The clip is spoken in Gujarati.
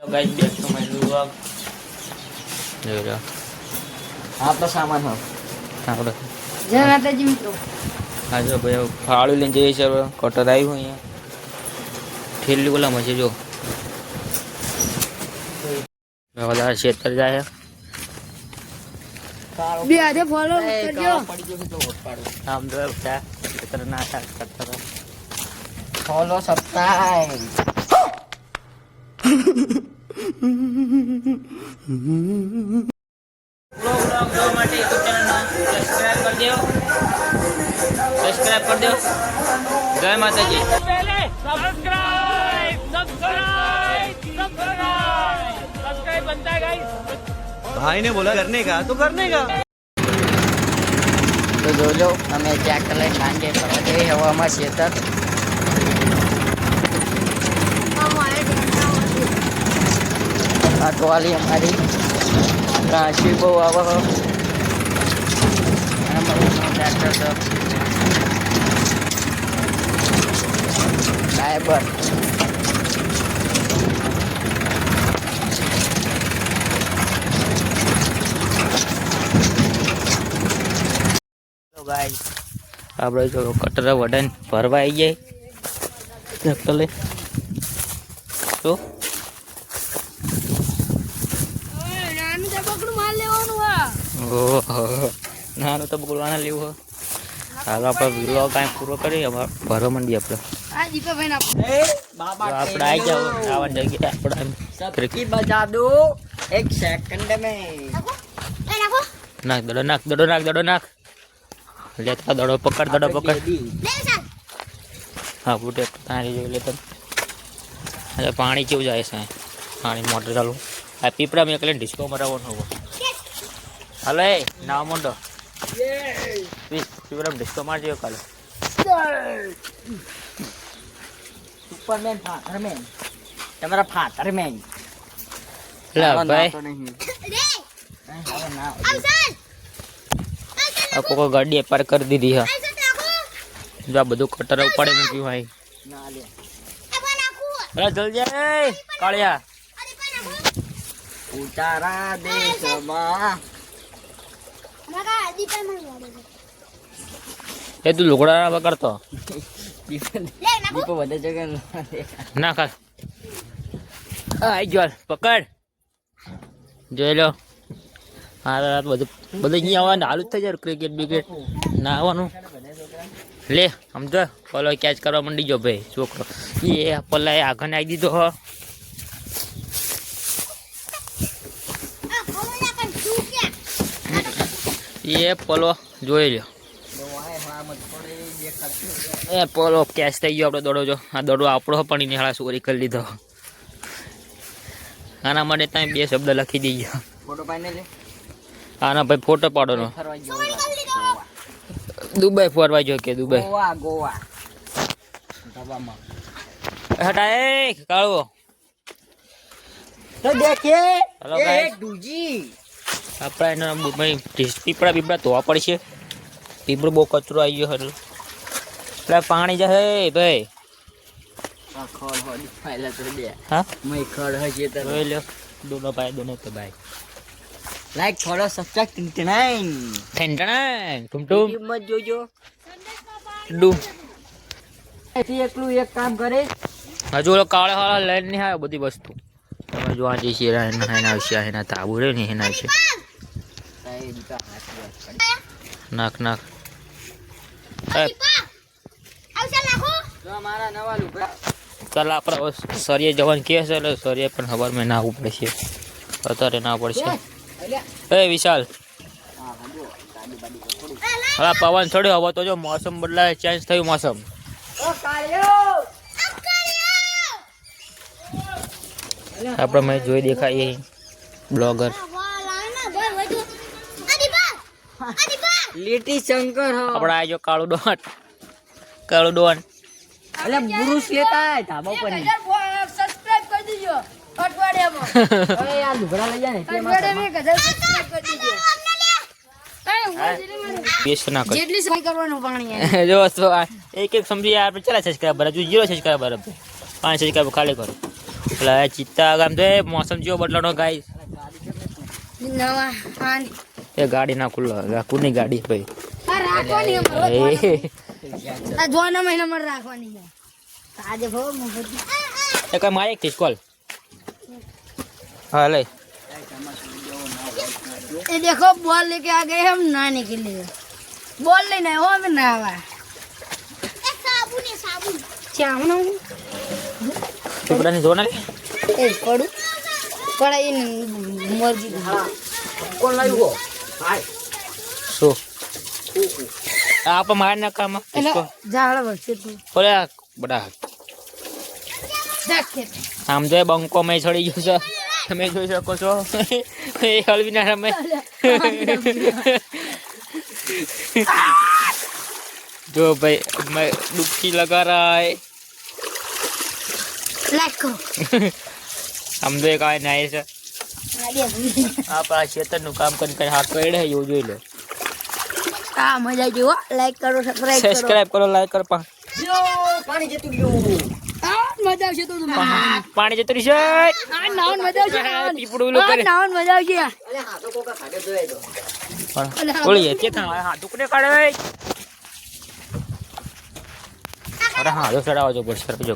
Guys back to my vlog જોજો આ તો સામાન હો આપણે જય માતાજી મિત્રો આ જો ભાઈ ફાળું લઈને જઈએ છે કટર આવ્યું અહીંયા ઠેલી ઓલામાં છે જો વધારે ખેતર જાય બે હાથે ફોલો કરજો પડી ગયો તો વોટ પાડો આમ જો બધા ખેતર ના કરતા ફોલો સબસ્ક્રાઇબ વ્લોગ જોવા માટે YouTube ચેનલને સબસ્ક્રાઇબ કરી દો જય માતાજી पहले सब्सक्राइब बनता है गाइस। भाई ने बोला करने का तो करने का। તો જોજો અમે ટ્રેક્ટર લઈને સાંજે ફરવા જઈએ હવામાં ખેતર આ ટોલી અમારી રાશિ બહુ આવે ટ્રેક્ટર તો ડાયબર ગાઈસ આપણે જો કટર વડન ભરવા આવી જાય ટ્રેક્ટર લઈ તો નાનું ટપકડું માલ લેવાનું હા ઓહો નાનું તો બોલવાના લેવું હાલ આપણે વિલો કાંઈ પૂરો કરી ભરવા માંડીએ આપણે આ દીપાભાઈ ના બાબા આપણે આવી જાવ આવા જગ્યાએ આપણે सबकी बजा दो एक सेकंड में નાખ દડો નાખ લેતા દડો પકડ હા બુટે તારી જોઈ લે તમે અરે પાણી કેવું જાય છે પાણી મોટર ચાલુ આ પીપળા મેં એકલે ડિસ્કો મરાવવાનો હોય હાલો એ નાવ મોટો પીપળા ડિસ્કો મારજો કાલે सुपरमैन फादरमैन તમારા ફાધરમેન લે ભાઈ આ કોકો ગાડી પાર કરી દીધી હા જો આ બધું કટર ઉપાડે મૂક્યું ભાઈ ના લે અરે જલ્દી આય કાળિયા ઉતારા દેશમાં એ તું લુગડા વગરતો દીપો વધે જગ્યા ના ખા આઈ ગયો પકડ જોઈ લો હા રાત બધું અહીંયા આવવાનું હાલું જ થઈ જાય ક્રિકેટ બિકેટ ના આવવાનું લે સમજો પેલો કેચ કરવા માંડી ગયો ભાઈ છોકરો એ પેલા આગળ આવી દીધો હો એ પેલો જોઈ લ્યો એ પેલો કેચ થઈ ગયો આપણો દડો જો આ દડો આપણો પણ એને હાલા ચોરી કરી લીધો આના માટે ત્યાં બે શબ્દ લખી દઈએ ફોટો પાઈને લે આના ભાઈ ફોટો પાડોનો ફરવા ગયો દુબઈ ફરવા જો કે દુબઈ ગોવા ગોવામાં હટા એ કાળવો તો દેખે હેલો એ ગાઈસ ડુજી આપણા એના ભાઈ પીપળા ધોવા પડશે પીપળો બહુ કચરો આવી ગયો એટલે પાણી જશે ભાઈ આ ખડ હોડી ફાઈલા તો દે હા મે ખડ હશે તો જોઈ લ્યો દોનો તો ભાઈ લાઈક ફોલો સબસ્ક્રાઇબ ટિંટનાઈન ઠેંટણા ટુમટુમ મત જોજો ડૂમ એથી એકલું એક કામ કરે હજુ ઓલો કાળે વાળા લઈને નહીં આવ્યો બધી વસ્તુ તમે જો આ જે શેરા એના આવશે એના તાબુ રે ને એના છે નાખ મારા નવા લુગડા ચાલ આપણે સરિયે જવાનું કહે છે એટલે સરિયે પણ ખબર મેં ના આવવું પડશે અત્યારે ના પડશે એ વિશાલ હવે પવન છોડ્યો હવે તો જો મોસમ બદલાય ચેન્જ થયું મોસમ આપણે મેં જોઈ દેખાય બ્લોગર લીટી શંકર હો આપણે આ જો કાળું ડોન એટલે પુરુષ લેતા ધાબા પર સબસ્ક્રાઇબ કરી દીજો અઠવાડિયામાં અરે યાર લુગડા લઈ જા ને અઠવાડિયામાં 1000 સબસ્ક્રાઇબ કરી દીજો બેસ્ટ ના કર જેટલી સફાઈ કરવાનું પાણી જો એક સમજી યાર ચલા સબસ્ક્રાઇબર હજુ 0 સબસ્ક્રાઇબર 5 સબસ્ક્રાઇબર ખાલી કરો એટલે ચિત્તા ગામ તો મોસમ જેવો બદલાનો ગાય નવા આની એ ગાડી ના ખુલ્લો કોની ગાડી ભાઈ આ રાખવાની અમારે એ આ જોના મહિનામાં રાખવાની છે આજે ભો મફતી કઈ મારે એક કોલ હા લઈ ये देखो बॉल लेके आ गए हम नहाने के लिए बॉल लेना है वो हमें नहावा साबुन ટુકડાની જો ના ए पड़ू पड़ा ये मर्जी કોણ લાવ્યું હો શું આપ માર ના કામ एला झाड़ बच्चे तू ઓલે બડા देख के આમ જો બંકો મેં છોડી ગયો છે તમે જોઈ શકો છો એ હલવી ના રમે જો ભાઈ મેં ડૂબકી લગા રહા હે लाइक करो આમ તો એક આ નાય છે આપ આ ખેતરનું કામ કરીને હાથ પડે એવું જોઈ લો हाँ मजा जो लाइक करो सब्सक्राइब करो સબસ્ક્રાઇબ કરો લાઈક કરો પાણી જતું ગયું हाँ मजा आवशे तो પાણી જતું રહેશે हाँ नावन मजा आवशे પીપળું ઓલું કરે नावन मजा आवशे અલે હાથો કોકા ખાડે જોઈ દો ઓલી તે થા હા દુકને કાઢે અરે હા જો સડાવો જો બસ કરજો